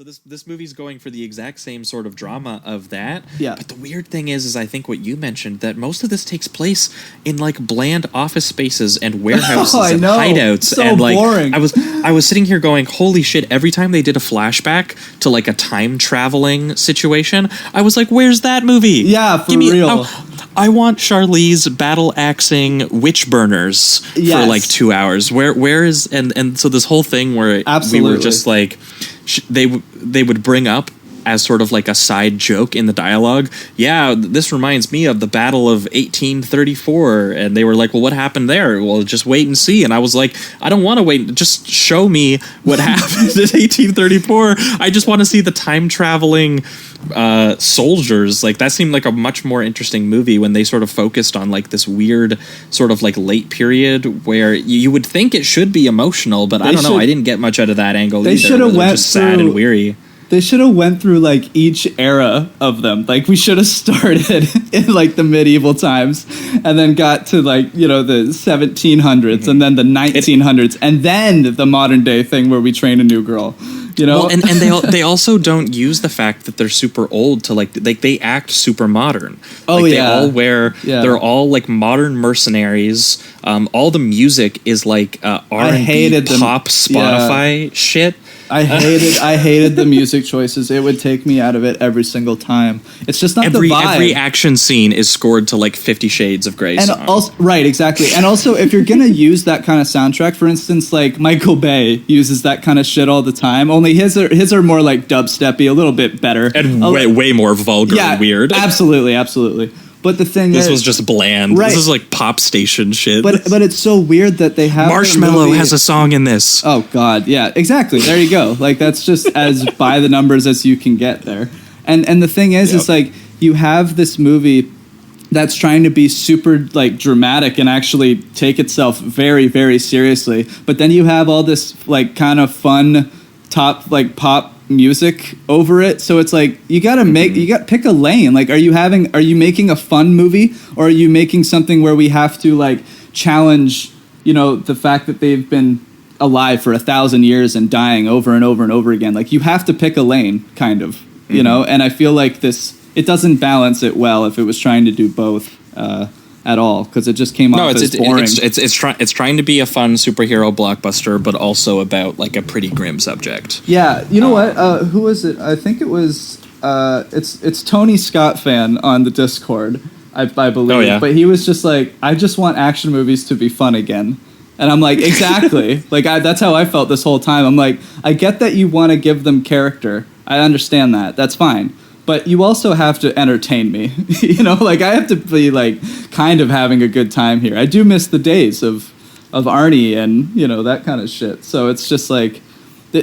So this movie's going for the exact same sort of drama of that. Yeah. But the weird thing is I think what you mentioned, that most of this takes place in like bland office spaces and warehouses and hideouts. So and like boring. I was sitting here going, holy shit, every time they did a flashback to like a time traveling situation, I was like, where's that movie? Yeah, for real. I want Charlize battle axing witch burners for like 2 hours. Where is and so this whole thing where we were just like they would bring up as sort of like a side joke in the dialogue. Yeah, this reminds me of the Battle of 1834. And they were like, well, what happened there? Well, just wait and see. And I was like, I don't want to wait. Just show me what happened in 1834. I just want to see the time traveling soldiers. Like that seemed like a much more interesting movie when they sort of focused on like this weird sort of like late period where you would think it should be emotional, but I don't know. I didn't get much out of that angle either. They should have went just sad and weary. They should have went through like each era of them. Like we should have started in like the medieval times and then got to like, you know, the 1700s and then the 1900s and then the modern day thing where we train a new girl. You know? Well, and they also don't use the fact that they're super old to like they act super modern. Oh, like, yeah. They all they're all like modern mercenaries. All the music is like R&B pop Spotify shit. I hated the music choices. It would take me out of it every single time. It's just not the vibe. Every action scene is scored to like 50 Shades of Grey song. Also, right, exactly. And also, if you're gonna use that kind of soundtrack, for instance, like Michael Bay uses that kind of shit all the time. Only his are more like dubsteppy, a little bit better, and way more vulgar and weird. Absolutely. But the thing this was just bland. Right. This is like pop station shit. But it's so weird that they have Marshmello has a song in this. Oh God, yeah, exactly. There you go. Like that's just as by the numbers as you can get there. And the thing is, it's like you have this movie that's trying to be super like dramatic and actually take itself very, very seriously. But then you have all this like kind of fun top like pop music over it, so it's like you gotta pick a lane. Like are you making a fun movie, or are you making something where we have to like challenge, you know, the fact that they've been alive for 1,000 years and dying over and over and over again? Like you have to pick a lane, kind of, you know. And I feel like it doesn't balance it well if it was trying to do both at all, because it just came off as boring. It's trying to be a fun superhero blockbuster, but also about like a pretty grim subject. Yeah, you know what? Who was it? I think it was it's Tony Scott fan on the Discord, I believe. Oh, yeah. But he was just like, I just want action movies to be fun again. And I'm like, exactly. Like that's how I felt this whole time. I'm like, I get that you want to give them character. I understand that. That's fine. But you also have to entertain me, you know. Like I have to be like kind of having a good time here. I do miss the days of Arnie and, you know, that kind of shit. So it's just like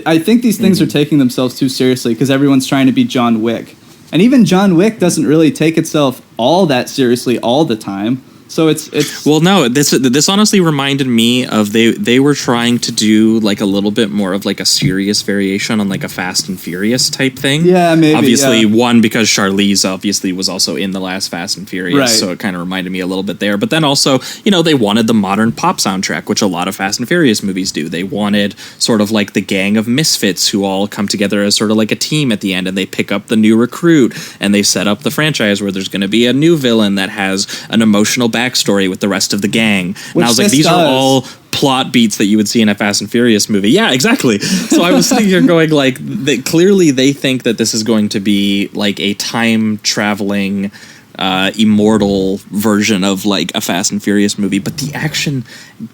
I think these things are taking themselves too seriously because everyone's trying to be John Wick, and even John Wick doesn't really take itself all that seriously all the time. So it's well, no, this honestly reminded me of they were trying to do like a little bit more of like a serious variation on like a Fast and Furious type thing. Yeah, maybe. Obviously, one, because Charlize obviously was also in the last Fast and Furious, right. So it kind of reminded me a little bit there. But then also, you know, they wanted the modern pop soundtrack, which a lot of Fast and Furious movies do. They wanted sort of like the gang of misfits who all come together as sort of like a team at the end, and they pick up the new recruit, and they set up the franchise where there's going to be a new villain that has an emotional backstory with the rest of the gang. And I was like, these are all plot beats that you would see in a Fast and Furious movie. Yeah, exactly. So I was sitting here going like, clearly they think that this is going to be like a time traveling immortal version of like a Fast and Furious movie, but the action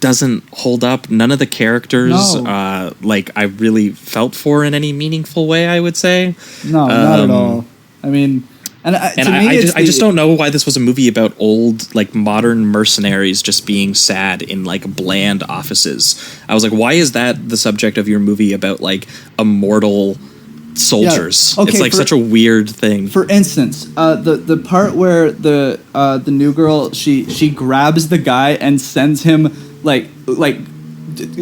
doesn't hold up. None of the characters like I really felt for in any meaningful way, I would say. No, not at all. I mean, I just don't know why this was a movie about old, like modern mercenaries just being sad in like bland offices. I was like, why is that the subject of your movie about like immortal soldiers? Yeah. Okay, it's like such a weird thing. For instance, the part where the new girl she grabs the guy and sends him like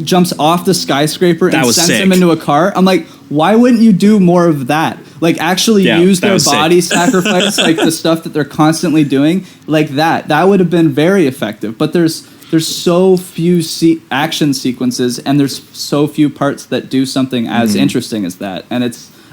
jumps off the skyscraper and sends him into a car. I'm like, why wouldn't you do more of that? Like actually use their body sacrifice, like the stuff that they're constantly doing, like that. That would have been very effective. But there's so few action sequences, and there's so few parts that do something as interesting as that. And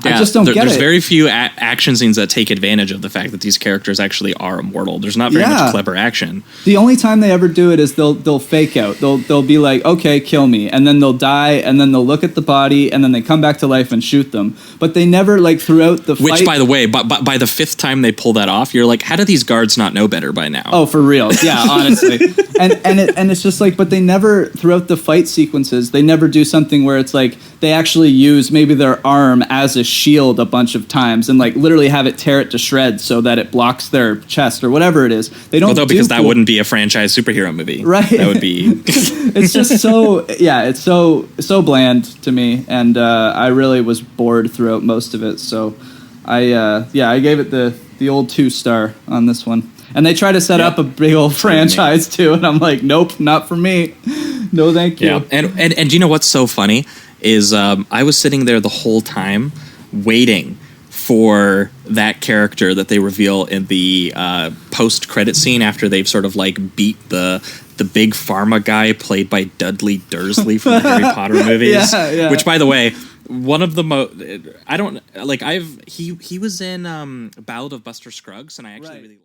I just don't get there's it. very few action scenes that take advantage of the fact that these characters actually are immortal. There's not very much clever action. The only time they ever do it is they'll fake out. They'll be like, okay, kill me, and then they'll die, and then they'll look at the body, and then they come back to life and shoot them. But they never, like, throughout the fight. Which, by the way, by the fifth time they pull that off, you're like, how do these guards not know better by now? Oh, for real? Yeah, honestly. and it's just like, but they never, throughout the fight sequences, they never do something where it's like they actually use maybe their arm as a shield a bunch of times and like literally have it tear it to shreds so that it blocks their chest or whatever it is. They don't. Although because that wouldn't be a franchise superhero movie, right? That would be. It's just so it's so bland to me, and I really was bored throughout most of it. So I gave it the old 2-star on this one. And they try to set up a big old franchise too, and I'm like, nope, not for me. No, thank you. Yeah, and you know what's so funny is I was sitting there the whole time waiting for that character that they reveal in the post-credit scene after they've sort of like beat the big pharma guy played by Dudley Dursley from the Harry Potter movies. Yeah. Which, by the way, one of the he was in Ballad of Buster Scruggs, and I actually really